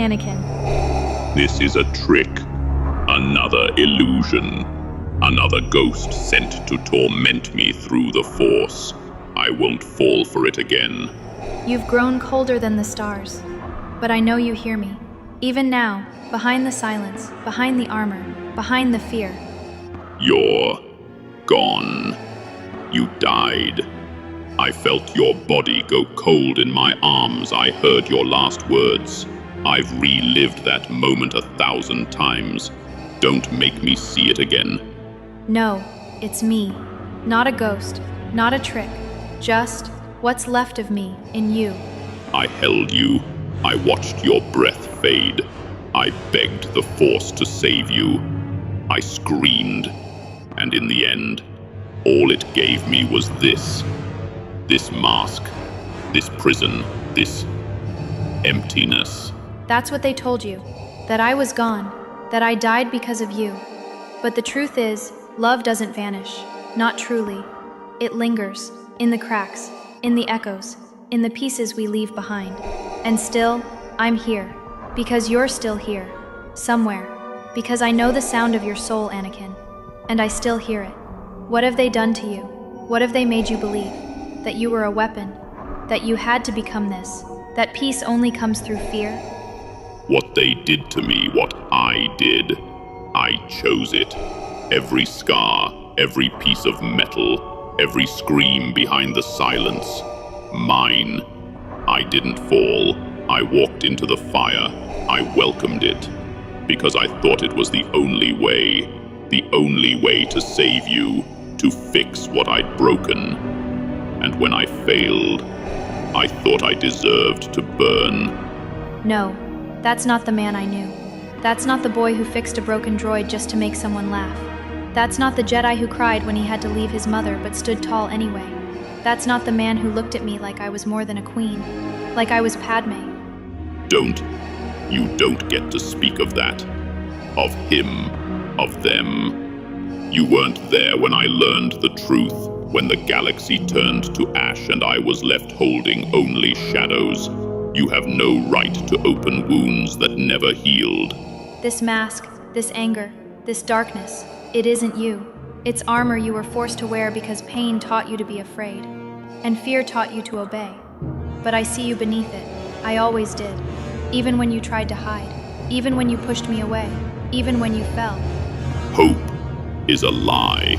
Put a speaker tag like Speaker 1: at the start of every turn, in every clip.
Speaker 1: Anakin.
Speaker 2: This is a trick. Another illusion. Another ghost sent to torment me through the Force. I won't fall for it again.
Speaker 1: You've grown colder than the stars, but I know you hear me. Even now, behind the silence, behind the armor, behind the fear.
Speaker 2: You're gone. You died. I felt your body go cold in my arms. I heard your last words. I've relived that moment 1,000 times. Don't make me see it again.
Speaker 1: No, it's me. Not a ghost, not a trick. Just what's left of me in you.
Speaker 2: I held you. I watched your breath fade. I begged the Force to save you. I screamed. And in the end, all it gave me was this. This mask. This prison. This emptiness.
Speaker 1: That's what they told you. That I was gone. That I died because of you. But the truth is, love doesn't vanish. Not truly. It lingers. In the cracks. In the echoes. In the pieces we leave behind. And still, I'm here. Because you're still here. Somewhere. Because I know the sound of your soul, Anakin. And I still hear it. What have they done to you? What have they made you believe? That you were a weapon? That you had to become this? That peace only comes through fear?
Speaker 2: What they did to me, what I did, I chose it. Every scar, every piece of metal, every scream behind the silence. Mine. I didn't fall. I walked into the fire. I welcomed it. Because I thought it was the only way. The only way to save you. To fix what I'd broken. And when I failed, I thought I deserved to burn.
Speaker 1: No, that's not the man I knew. That's not the boy who fixed a broken droid just to make someone laugh. That's not the Jedi who cried when he had to leave his mother but stood tall anyway. That's not the man who looked at me like I was more than a queen. Like I was Padmé.
Speaker 2: You don't get to speak of that. Of him. Of them. You weren't there when I learned the truth. When the galaxy turned to ash and I was left holding only shadows. You have no right to open wounds that never healed.
Speaker 1: This mask, this anger, this darkness, it isn't you. It's armor you were forced to wear because pain taught you to be afraid, and fear taught you to obey. But I see you beneath it. I always did. Even when you tried to hide. Even when you pushed me away. Even when you fell.
Speaker 2: Hope is a lie.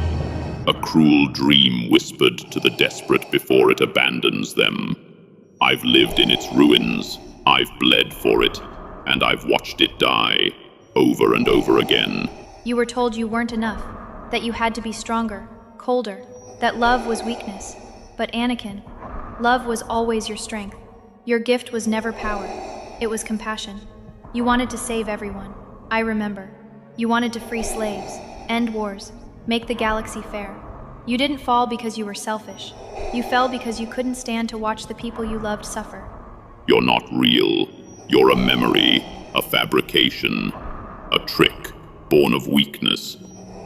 Speaker 2: A cruel dream whispered to the desperate before it abandons them. I've lived in its ruins. I've bled for it. And I've watched it die. Over and over again.
Speaker 1: You were told you weren't enough. That you had to be stronger, colder. That love was weakness. But Anakin, love was always your strength. Your gift was never power. It was compassion. You wanted to save everyone. I remember. You wanted to free slaves, end wars, make the galaxy fair. You didn't fall because you were selfish. You fell because you couldn't stand to watch the people you loved suffer.
Speaker 2: You're not real. You're a memory, a fabrication, a trick, born of weakness,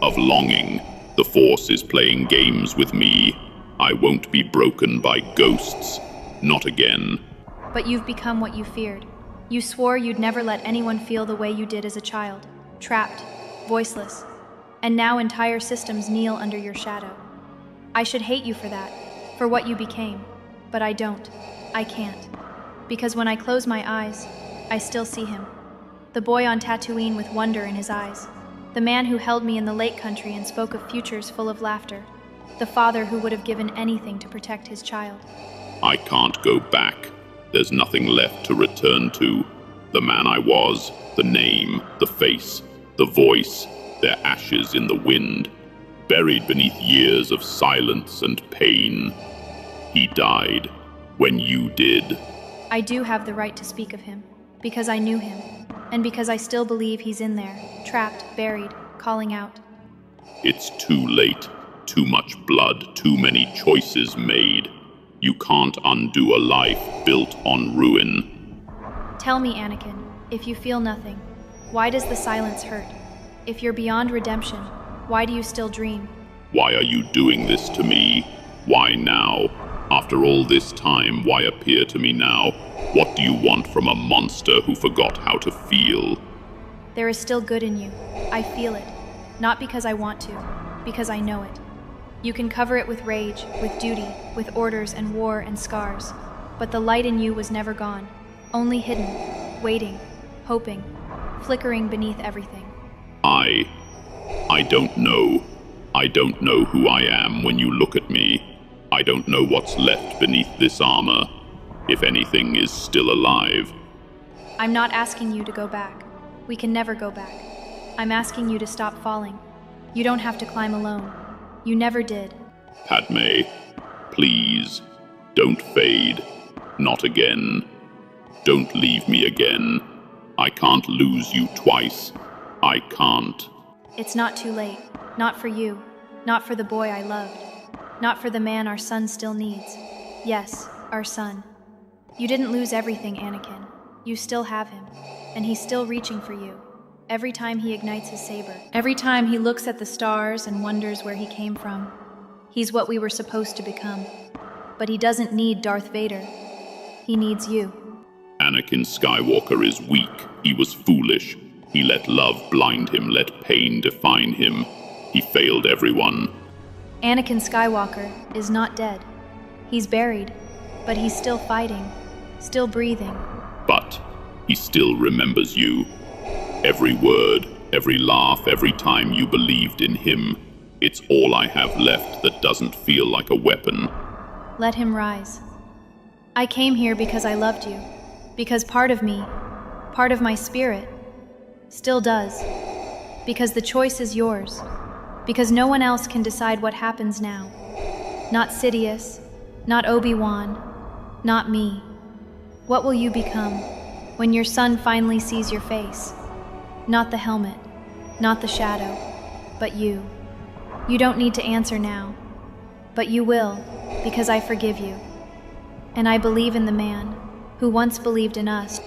Speaker 2: of longing. The Force is playing games with me. I won't be broken by ghosts. Not again.
Speaker 1: But you've become what you feared. You swore you'd never let anyone feel the way you did as a child. Trapped, voiceless. And now entire systems kneel under your shadow. I should hate you for that, for what you became. But I don't. I can't. Because when I close my eyes, I still see him. The boy on Tatooine with wonder in his eyes. The man who held me in the lake country and spoke of futures full of laughter. The father who would have given anything to protect his child.
Speaker 2: I can't go back. There's nothing left to return to. The man I was, the name, the face, the voice, their ashes in the wind, buried beneath years of silence and pain. He died when you did.
Speaker 1: I do have the right to speak of him, because I knew him, and because I still believe he's in there, trapped, buried, calling out.
Speaker 2: It's too late. Too much blood, too many choices made. You can't undo a life built on ruin.
Speaker 1: Tell me, Anakin, if you feel nothing, why does the silence hurt? If you're beyond redemption, why do you still dream?
Speaker 2: Why are you doing this to me? Why now? After all this time, why appear to me now? What do you want from a monster who forgot how to feel?
Speaker 1: There is still good in you. I feel it. Not because I want to, because I know it. You can cover it with rage, with duty, with orders and war and scars. But the light in you was never gone, only hidden, waiting, hoping, flickering beneath everything.
Speaker 2: I don't know. I don't know who I am when you look at me. I don't know what's left beneath this armor, if anything is still alive.
Speaker 1: I'm not asking you to go back. We can never go back. I'm asking you to stop falling. You don't have to climb alone. You never did.
Speaker 2: Padmé, please, don't fade. Not again. Don't leave me again. I can't lose you twice. I can't.
Speaker 1: It's not too late. Not for you. Not for the boy I loved. Not for the man our son still needs. Yes, our son. You didn't lose everything, Anakin. You still have him. And he's still reaching for you. Every time he ignites his saber. Every time he looks at the stars and wonders where he came from. He's what we were supposed to become. But he doesn't need Darth Vader. He needs you.
Speaker 2: Anakin Skywalker is weak. He was foolish. He let love blind him, let pain define him. He failed everyone.
Speaker 1: Anakin Skywalker is not dead. He's buried, but he's still fighting, still breathing.
Speaker 2: But he still remembers you. Every word, every laugh, every time you believed in him. It's all I have left that doesn't feel like a weapon.
Speaker 1: Let him rise. I came here because I loved you, because part of me, part of my spirit, still does. Because the choice is yours. Because no one else can decide what happens now. Not Sidious, not Obi-Wan, not me. What will you become when your son finally sees your face? Not the helmet, not the shadow, but you. You don't need to answer now, but you will, because I forgive you. And I believe in the man who once believed in us.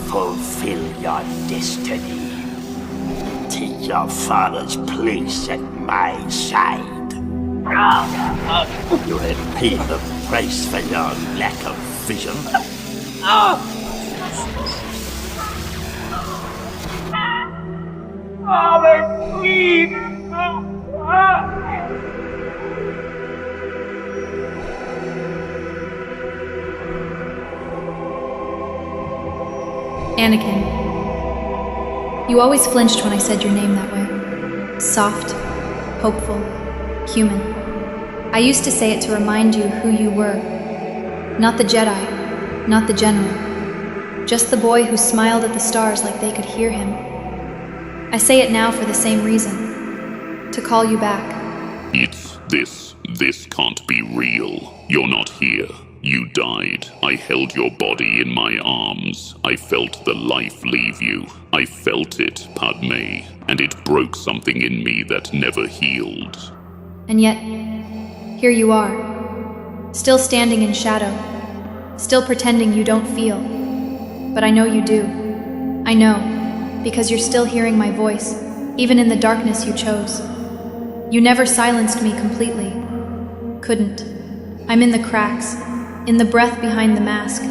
Speaker 3: Fulfill your destiny. Take your father's place at my side. You have paid the price for your lack of vision.
Speaker 4: Father, please!
Speaker 1: Anakin, you always flinched when I said your name that way. Soft, hopeful, human. I used to say it to remind you who you were. Not the Jedi, not the general. Just the boy who smiled at the stars like they could hear him. I say it now for the same reason. To call you back.
Speaker 2: It's this. This can't be real. You're not here. You died. I held your body in my arms. I felt the life leave you. I felt it, Padmé, and it broke something in me that never healed.
Speaker 1: And yet, here you are, still standing in shadow, still pretending you don't feel. But I know you do. I know, because you're still hearing my voice, even in the darkness you chose. You never silenced me completely. Couldn't. I'm in the cracks, in the breath behind the mask,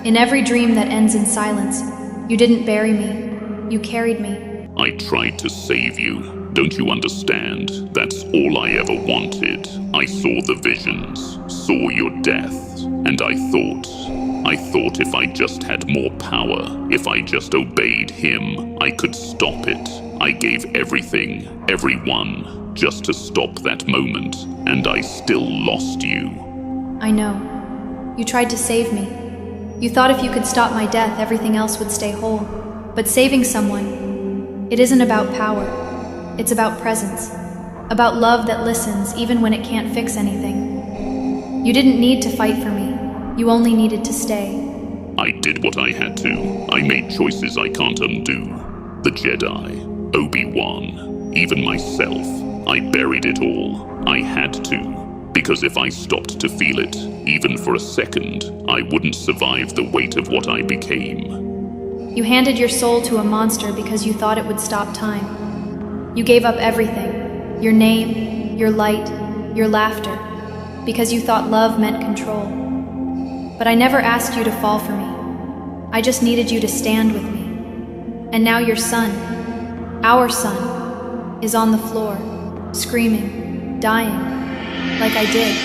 Speaker 1: in every dream that ends in silence. You didn't bury me. You carried me.
Speaker 2: I tried to save you. Don't you understand? That's all I ever wanted. I saw the visions, saw your death, and I thought, I thought if I just had more power, if I just obeyed him, I could stop it. I gave everything, everyone, just to stop that moment, and I still lost you.
Speaker 1: I know. You tried to save me. You thought if you could stop my death, everything else would stay whole. But saving someone, it isn't about power. It's about presence. About love that listens even when it can't fix anything. You didn't need to fight for me. You only needed to stay.
Speaker 2: I did what I had to. I made choices I can't undo. The Jedi, Obi-Wan, even myself. I buried it all. I had to. Because if I stopped to feel it, even for a second, I wouldn't survive the weight of what I became.
Speaker 1: You handed your soul to a monster because you thought it would stop time. You gave up everything. Your name, your light, your laughter, because you thought love meant control. But I never asked you to fall for me. I just needed you to stand with me. And now your son, our son, is on the floor, screaming, dying, like I did.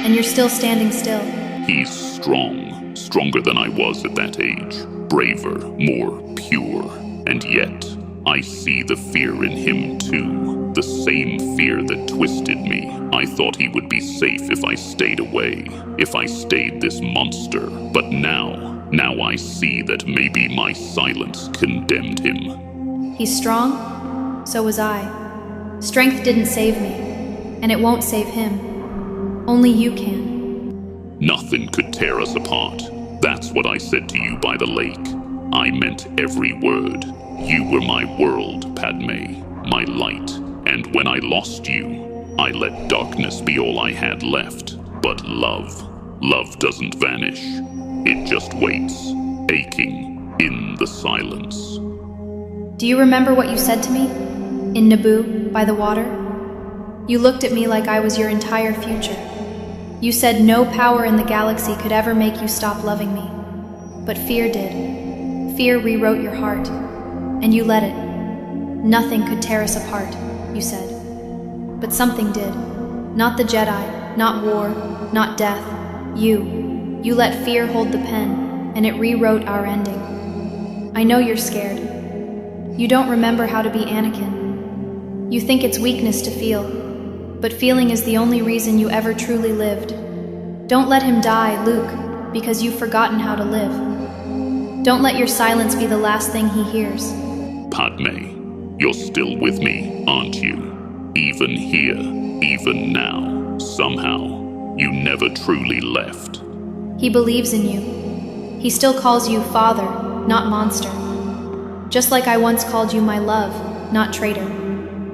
Speaker 1: And you're still standing still.
Speaker 2: He's strong, stronger than I was at that age. Braver, more pure. And yet, I see the fear in him too. The same fear that twisted me. I thought he would be safe if I stayed away, if I stayed this monster. But now I see that maybe my silence condemned him.
Speaker 1: He's strong? So was I. Strength didn't save me, and it won't save him. Only you can.
Speaker 2: Nothing could tear us apart. That's what I said to you by the lake. I meant every word. You were my world, Padmé, my light. And when I lost you, I let darkness be all I had left. But love doesn't vanish. It just waits, aching in the silence.
Speaker 1: Do you remember what you said to me? In Naboo, by the water? You looked at me like I was your entire future. You said no power in the galaxy could ever make you stop loving me. But fear did. Fear rewrote your heart. And you let it. Nothing could tear us apart, you said. But something did. Not the Jedi, not war, not death. You let fear hold the pen, and it rewrote our ending. I know you're scared. You don't remember how to be Anakin. You think it's weakness to feel, but feeling is the only reason you ever truly lived. Don't let him die, Luke, because you've forgotten how to live. Don't let your silence be the last thing he hears.
Speaker 2: Padmé, you're still with me, aren't you? Even here, even now, somehow, you never truly left.
Speaker 1: He believes in you. He still calls you father, not monster. Just like I once called you my love, not traitor.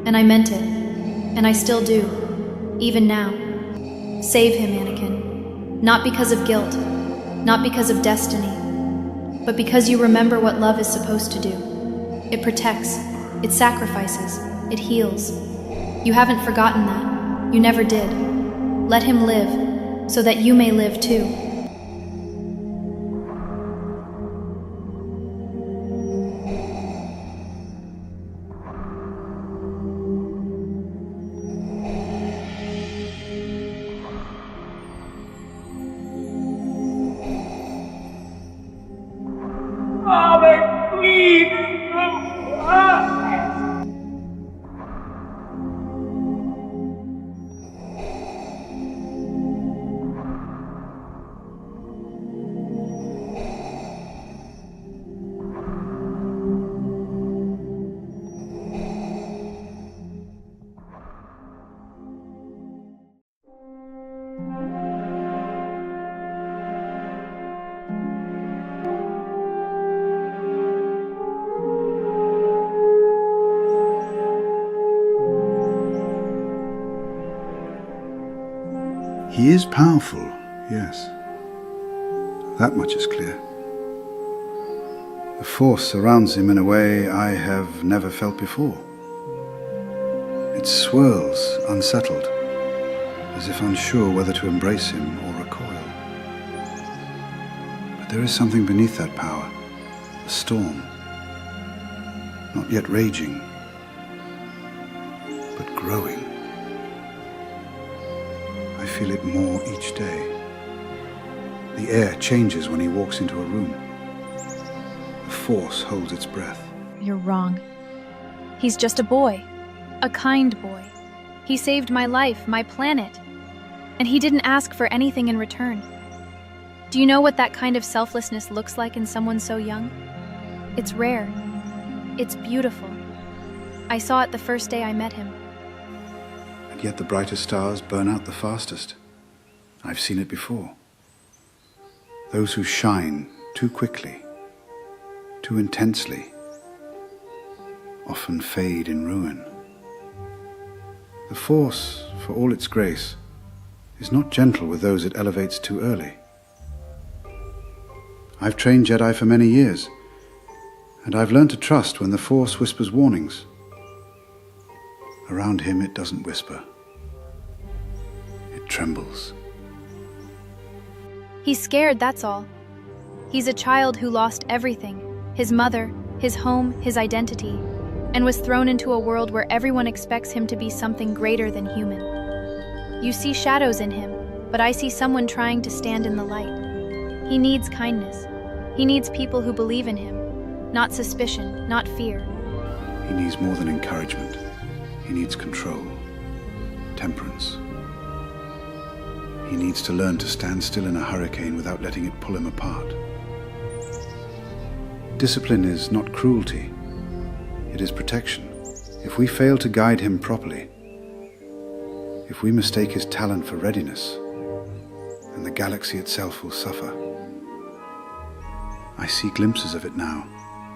Speaker 1: And I meant it. And I still do. Even now. Save him, Anakin. Not because of guilt. Not because of destiny. But because you remember what love is supposed to do. It protects. It sacrifices. It heals. You haven't forgotten that. You never did. Let him live, so that you may live too.
Speaker 4: Father, please, no.
Speaker 5: He is powerful, yes. That much is clear. The Force surrounds him in a way I have never felt before. It swirls, unsettled, as if unsure whether to embrace him or recoil. But there is something beneath that power, a storm, not yet raging, but growing. I feel it more each day. The air changes when he walks into a room. The Force holds its breath.
Speaker 1: You're wrong. He's just a boy. A kind boy. He saved my life, my planet. And he didn't ask for anything in return. Do you know what that kind of selflessness looks like in someone so young? It's rare. It's beautiful. I saw it the first day I met him.
Speaker 5: And yet the brightest stars burn out the fastest. I've seen it before. Those who shine too quickly, too intensely, often fade in ruin. The Force, for all its grace, is not gentle with those it elevates too early. I've trained Jedi for many years, and I've learned to trust when the Force whispers warnings. Around him it doesn't whisper. It trembles.
Speaker 1: He's scared, that's all. He's a child who lost everything, his mother, his home, his identity, and was thrown into a world where everyone expects him to be something greater than human. You see shadows in him, but I see someone trying to stand in the light. He needs kindness. He needs people who believe in him, not suspicion, not fear.
Speaker 5: He needs more than encouragement. He needs control, temperance. He needs to learn to stand still in a hurricane without letting it pull him apart. Discipline is not cruelty. It is protection. If we fail to guide him properly, if we mistake his talent for readiness, then the galaxy itself will suffer. I see glimpses of it now,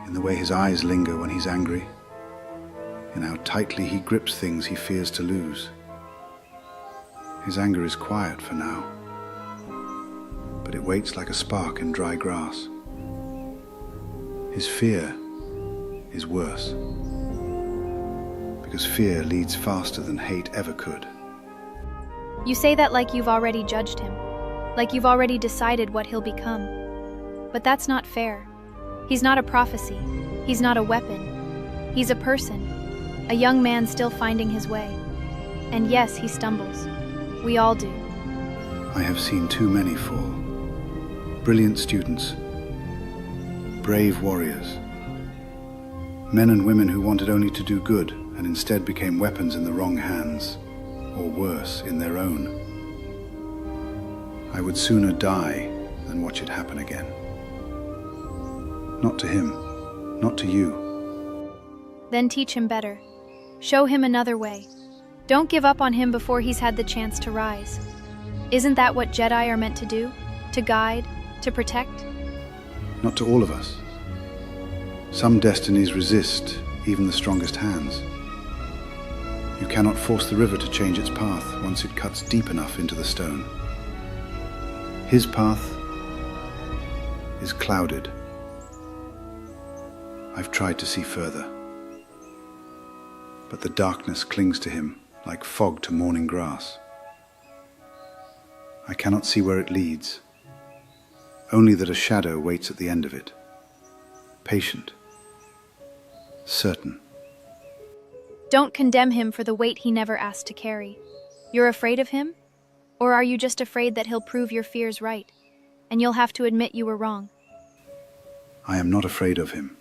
Speaker 5: in the way his eyes linger when he's angry, in how tightly he grips things he fears to lose. His anger is quiet for now, but it waits like a spark in dry grass. His fear is worse, because fear leads faster than hate ever could.
Speaker 1: You say that like you've already judged him, like you've already decided what he'll become. But that's not fair. He's not a prophecy. He's not a weapon. He's a person, a young man still finding his way. And yes, he stumbles. We all do.
Speaker 5: I have seen too many fall. Brilliant students, brave warriors, men and women who wanted only to do good and instead became weapons in the wrong hands, or worse, in their own. I would sooner die than watch it happen again. Not to him, not to you.
Speaker 1: Then teach him better. Show him another way. Don't give up on him before he's had the chance to rise. Isn't that what Jedi are meant to do? To guide, to protect?
Speaker 5: Not to all of us. Some destinies resist even the strongest hands. You cannot force the river to change its path once it cuts deep enough into the stone. His path is clouded. I've tried to see further, but the darkness clings to him like fog to morning grass. I cannot see where it leads, only that a shadow waits at the end of it, patient, certain.
Speaker 1: Don't condemn him for the weight he never asked to carry. You're afraid of him? Or are you just afraid that he'll prove your fears right, and you'll have to admit you were wrong?
Speaker 5: I am not afraid of him.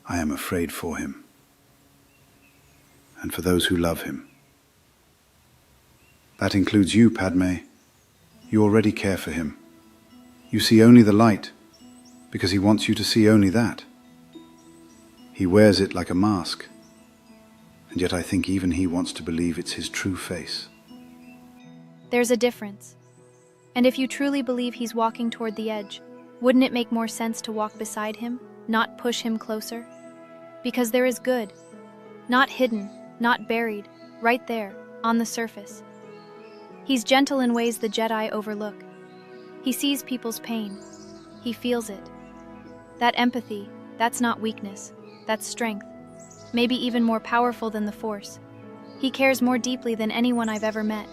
Speaker 5: I am afraid for him, and for those who love him. That includes you, Padmé. You already care for him. You see only the light, because he wants you to see only that. He wears it like a mask, and yet I think even he wants to believe it's his true face.
Speaker 1: There's a difference. And if you truly believe he's walking toward the edge, wouldn't it make more sense to walk beside him, not push him closer? Because there is good, not hidden, not buried, right there, on the surface. He's gentle in ways the Jedi overlook. He sees people's pain. He feels it. That empathy, that's not weakness, that's strength, maybe even more powerful than the Force. He cares more deeply than anyone I've ever met.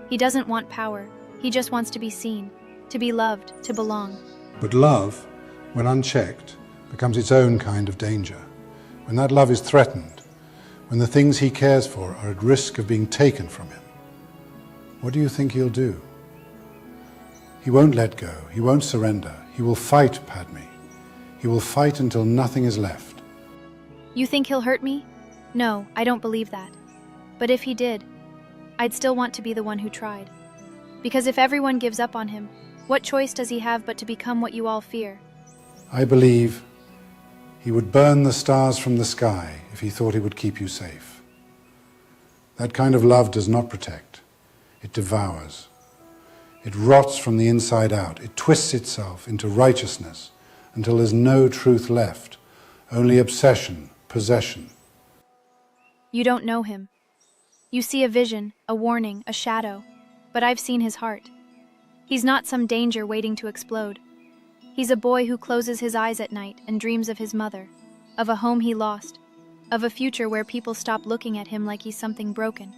Speaker 1: He doesn't want power, he just wants to be seen, to be loved, to belong.
Speaker 6: But love, when unchecked, becomes its own kind of danger. When that love is threatened, when the things he cares for are at risk of being taken from him, what do you think he'll do? He won't let go. He won't surrender. He will fight, Padmé. He will fight until nothing is left.
Speaker 1: You think he'll hurt me? No, I don't believe that. But if he did, I'd still want to be the one who tried. Because if everyone gives up on him, what choice does he have but to become what you all fear?
Speaker 6: I believe he would burn the stars from the sky if he thought he would keep you safe. That kind of love does not protect. It devours. It rots from the inside out. It twists itself into righteousness until there's no truth left, only obsession, possession.
Speaker 1: You don't know him. You see a vision, a warning, a shadow, but I've seen his heart. He's not some danger waiting to explode. He's a boy who closes his eyes at night and dreams of his mother, of a home he lost, of a future where people stop looking at him like he's something broken.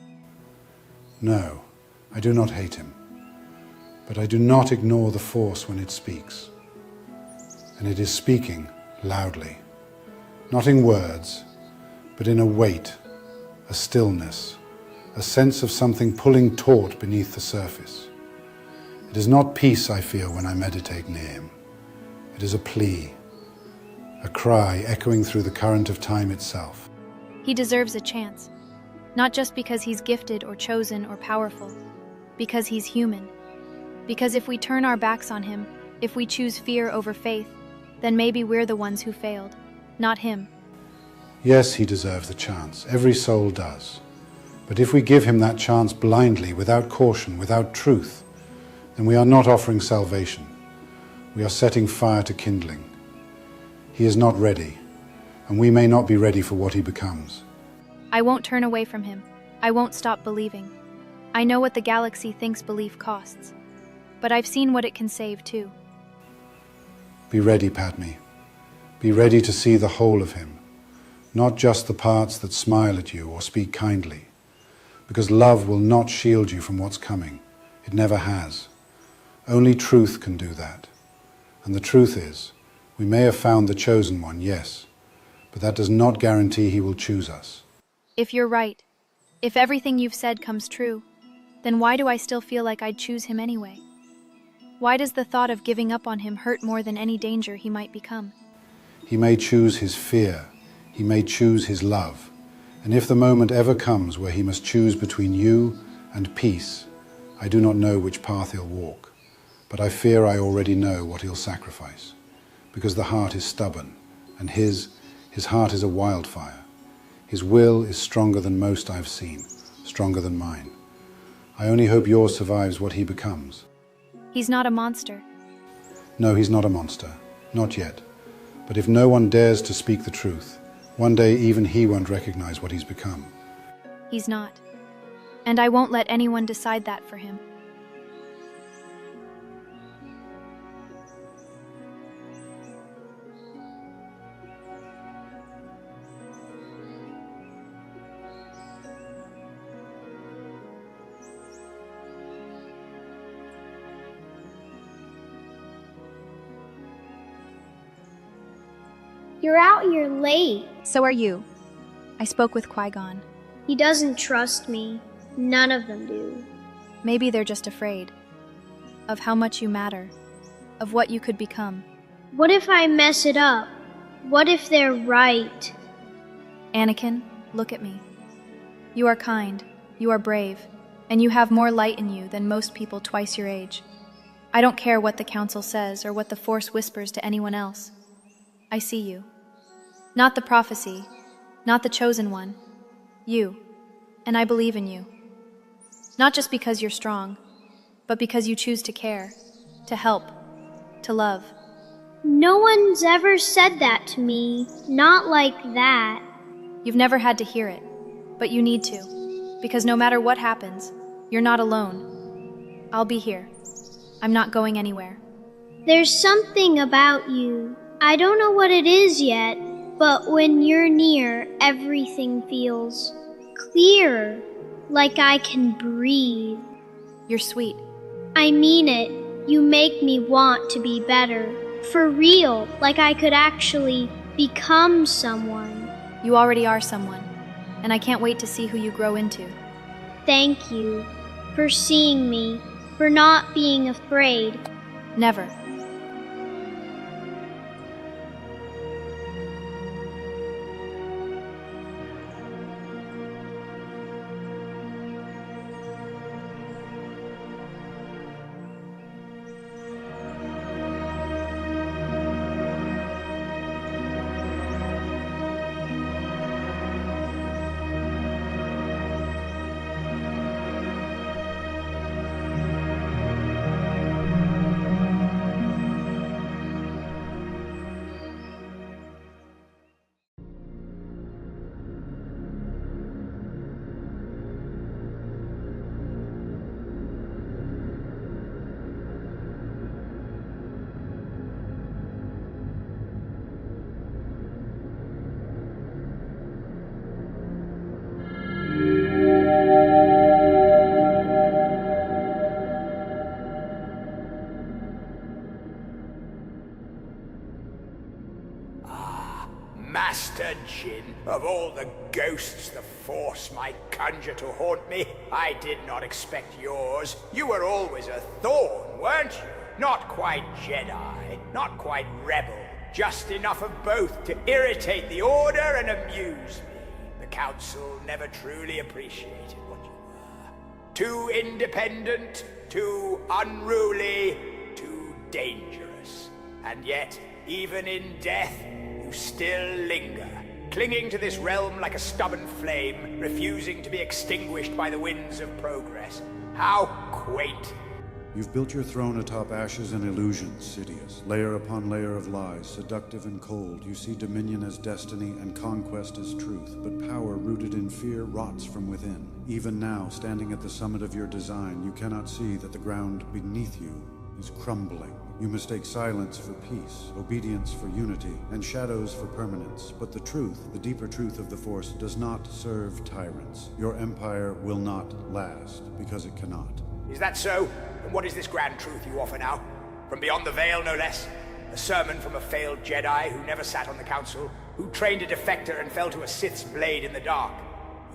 Speaker 6: No, I do not hate him. But I do not ignore the Force when it speaks. And it is speaking loudly. Not in words, but in a weight, a stillness, a sense of something pulling taut beneath the surface. It is not peace I feel when I meditate near him. It is a plea, a cry echoing through the current of time itself.
Speaker 1: He deserves a chance, not just because he's gifted or chosen or powerful, because he's human. Because if we turn our backs on him, if we choose fear over faith, then maybe we're the ones who failed, not him.
Speaker 6: Yes, he deserves the chance. Every soul does. But if we give him that chance blindly, without caution, without truth, then we are not offering salvation. We are setting fire to kindling. He is not ready, and we may not be ready for what he becomes.
Speaker 1: I won't turn away from him. I won't stop believing. I know what the galaxy thinks belief costs. But I've seen what it can save, too.
Speaker 6: Be ready, Padmé. Be ready to see the whole of him, not just the parts that smile at you or speak kindly, because love will not shield you from what's coming. It never has. Only truth can do that. And the truth is, we may have found the chosen one, yes, but that does not guarantee he will choose us.
Speaker 1: If you're right, if everything you've said comes true, then why do I still feel like I'd choose him anyway? Why does the thought of giving up on him hurt more than any danger he might become?
Speaker 6: He may choose his fear. He may choose his love. And if the moment ever comes where he must choose between you and peace, I do not know which path he'll walk, but I fear I already know what he'll sacrifice, because the heart is stubborn, and his heart is a wildfire. His will is stronger than most I've seen, stronger than mine. I only hope yours survives what he becomes.
Speaker 1: He's not a monster.
Speaker 6: No, he's not a monster. Not yet. But if no one dares to speak the truth, one day even he won't recognize what he's become.
Speaker 1: He's not. And I won't let anyone decide that for him.
Speaker 7: You're out here late.
Speaker 1: So are you. I spoke with Qui-Gon.
Speaker 7: He doesn't trust me. None of them do.
Speaker 1: Maybe they're just afraid. Of how much you matter. Of what you could become.
Speaker 7: What if I mess it up? What if they're right?
Speaker 1: Anakin, look at me. You are kind, you are brave, and you have more light in you than most people twice your age. I don't care what the Council says or what the Force whispers to anyone else. I see you. Not the prophecy, not the chosen one. You. And I believe in you. Not just because you're strong, but because you choose to care, to help, to love.
Speaker 7: No one's ever said that to me. Not like that.
Speaker 1: You've never had to hear it, but you need to. Because no matter what happens, you're not alone. I'll be here. I'm not going anywhere.
Speaker 7: There's something about you. I don't know what it is yet, but when you're near, everything feels clearer, like I can breathe.
Speaker 1: You're sweet.
Speaker 7: I mean it. You make me want to be better. For real, like I could actually become someone.
Speaker 1: You already are someone, and I can't wait to see who you grow into.
Speaker 7: Thank you for seeing me, for not being afraid.
Speaker 1: Never.
Speaker 8: Master Jin, of all the ghosts the Force might conjure to haunt me, I did not expect yours. You were always a thorn, weren't you? Not quite Jedi, not quite rebel, just enough of both to irritate the Order and amuse me. The Council never truly appreciated what you were. Too independent, too unruly, too dangerous. And yet, even in death, you still linger, clinging to this realm like a stubborn flame, refusing to be extinguished by the winds of progress. How quaint.
Speaker 6: You've built your throne atop ashes and illusions, Sidious. Layer upon layer of lies, seductive and cold. You see dominion as destiny and conquest as truth, but power rooted in fear rots from within. Even now, standing at the summit of your design, you cannot see that the ground beneath you is crumbling. You mistake silence for peace, obedience for unity, and shadows for permanence. But the truth, the deeper truth of the Force, does not serve tyrants. Your empire will not last, because it cannot.
Speaker 8: Is that so? And what is this grand truth you offer now? From beyond the veil, no less? A sermon from a failed Jedi who never sat on the Council, who trained a defector and fell to a Sith's blade in the dark.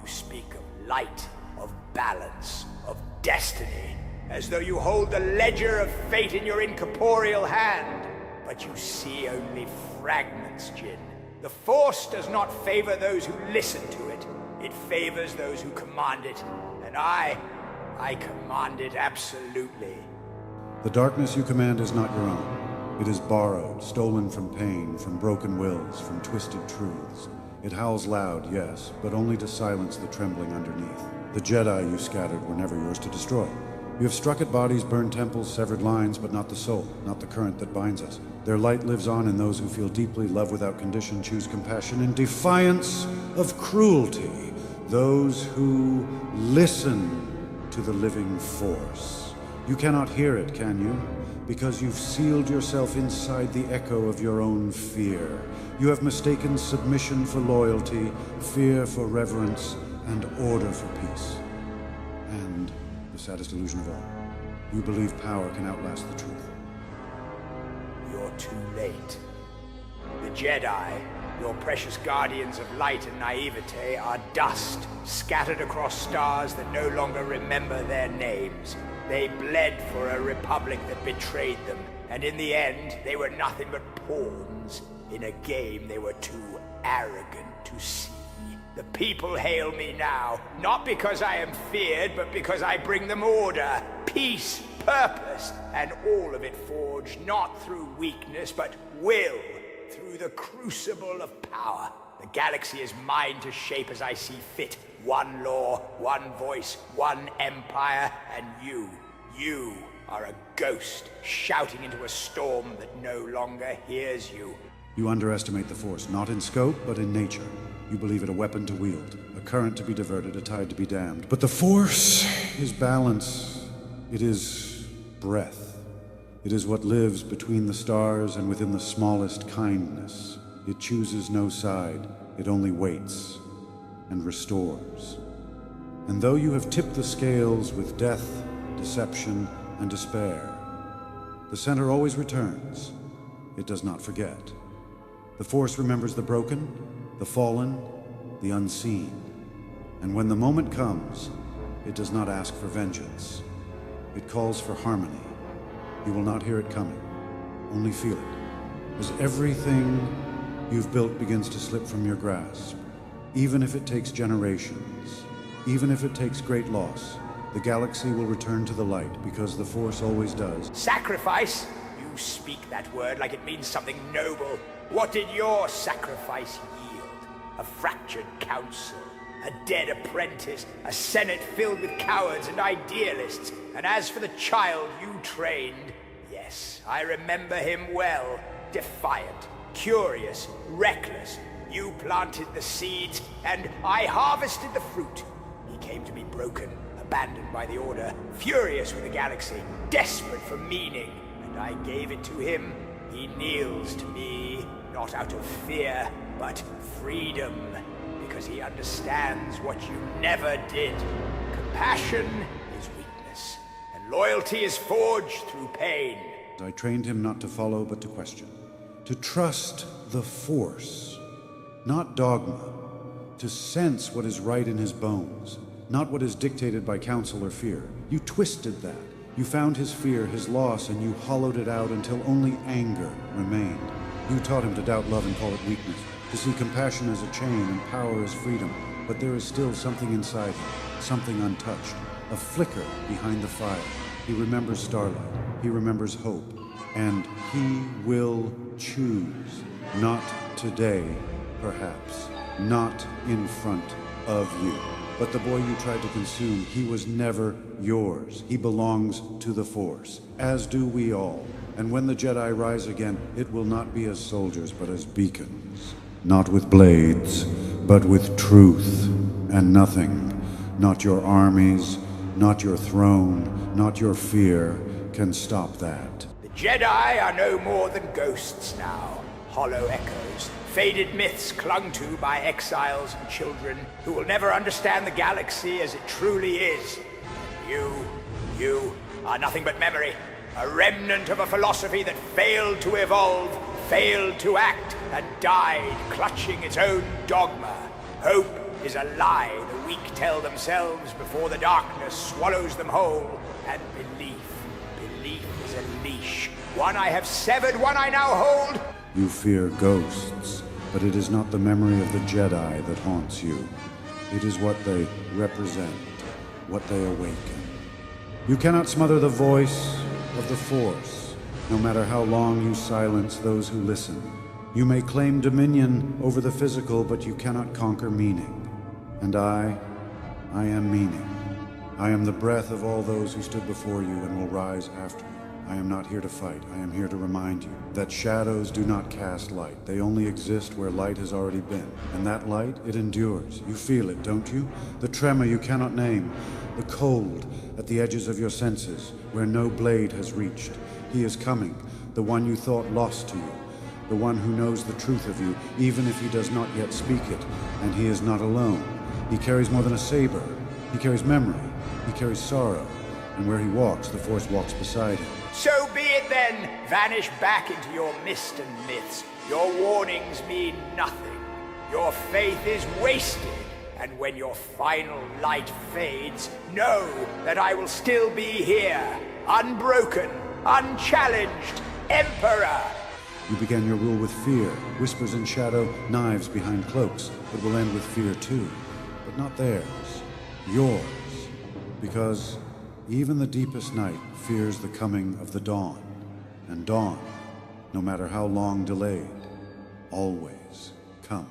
Speaker 8: You speak of light, of balance, of destiny, as though you hold the ledger of fate in your incorporeal hand. But you see only fragments, Jin. The Force does not favor those who listen to it. It favors those who command it. And I command it absolutely.
Speaker 6: The darkness you command is not your own. It is borrowed, stolen from pain, from broken wills, from twisted truths. It howls loud, yes, but only to silence the trembling underneath. The Jedi you scattered were never yours to destroy. You have struck at bodies, burned temples, severed lines, but not the soul, not the current that binds us. Their light lives on in those who feel deeply, love without condition, choose compassion in defiance of cruelty. Those who listen to the living Force. You cannot hear it, can you? Because you've sealed yourself inside the echo of your own fear. You have mistaken submission for loyalty, fear for reverence, and order for peace. And the saddest illusion of all, you believe power can outlast the truth.
Speaker 8: You're too late. The Jedi, your precious guardians of light and naivete, are dust, scattered across stars that no longer remember their names. They bled for a republic that betrayed them, and in the end, they were nothing but pawns in a game they were too arrogant to see. The people hail me now, not because I am feared, but because I bring them order, peace, purpose, and all of it forged not through weakness, but will, through the crucible of power. The galaxy is mine to shape as I see fit. One law, one voice, one empire, and you are a ghost shouting into a storm that no longer hears you.
Speaker 6: You underestimate the Force, not in scope, but in nature. You believe it a weapon to wield, a current to be diverted, a tide to be dammed. But the Force is balance. It is breath. It is what lives between the stars and within the smallest kindness. It chooses no side. It only waits and restores. And though you have tipped the scales with death, deception, and despair, the center always returns. It does not forget. The Force remembers the broken, the fallen, the unseen. And when the moment comes, it does not ask for vengeance. It calls for harmony,
Speaker 5: You will not hear it coming. Only feel it. As everything you've built begins to slip from your grasp, even if it takes generations, even if it takes great loss, the galaxy will return to the light, because the Force always does.
Speaker 8: Sacrifice? You speak that word like it means something noble. What did your sacrifice yield? A fractured council, a dead apprentice, a senate filled with cowards and idealists. And as for the child you trained, yes, I remember him well. Defiant, curious, reckless. You planted the seeds, and I harvested the fruit. He came to me broken, abandoned by the Order, furious with the galaxy, desperate for meaning, and I gave it to him. He kneels to me, not out of fear, but freedom, because he understands what you never did. Compassion is weakness, and loyalty is forged through pain.
Speaker 5: I trained him not to follow, but to question. To trust the Force, not dogma. To sense what is right in his bones, not what is dictated by counsel or fear. You twisted that. You found his fear, his loss, and you hollowed it out until only anger remained. You taught him to doubt love and call it weakness, to see compassion as a chain and power as freedom. But there is still something inside him, something untouched, a flicker behind the fire. He remembers starlight, he remembers hope, and he will choose. Not today, perhaps, not in front of you. But the boy you tried to consume, he was never yours. He belongs to the Force, as do we all. And when the Jedi rise again, it will not be as soldiers, but as beacons. Not with blades, but with truth and nothing. Not your armies, not your throne, not your fear can stop that.
Speaker 8: The Jedi are no more than ghosts now, hollow echoes, faded myths clung to by exiles and children who will never understand the galaxy as it truly is. You are nothing but memory, a remnant of a philosophy that failed to evolve, failed to act, and died clutching its own dogma. Hope is a lie the weak tell themselves before the darkness swallows them whole. And belief is a leash, one I have severed, one I now hold.
Speaker 5: You fear ghosts, but it is not the memory of the Jedi that haunts you. It is what they represent, what they awaken. You cannot smother the voice of the Force, no matter how long you silence those who listen. You may claim dominion over the physical, but you cannot conquer meaning. And I am meaning. I am the breath of all those who stood before you and will rise after you. I am not here to fight. I am here to remind you that shadows do not cast light. They only exist where light has already been. And that light, it endures. You feel it, don't you? The tremor you cannot name. The cold at the edges of your senses, where no blade has reached. He is coming, the one you thought lost to you. The one who knows the truth of you, even if he does not yet speak it. And he is not alone. He carries more than a saber. He carries memory. He carries sorrow. And where he walks, the Force walks beside him.
Speaker 8: So be it then. Vanish back into your mist and myths. Your warnings mean nothing. Your faith is wasted. And when your final light fades, know that I will still be here, unbroken, unchallenged, Emperor.
Speaker 5: You began your rule with fear, whispers in shadow, knives behind cloaks. It will end with fear too, but not theirs, yours. Because even the deepest night fears the coming of the dawn. And dawn, no matter how long delayed, always comes.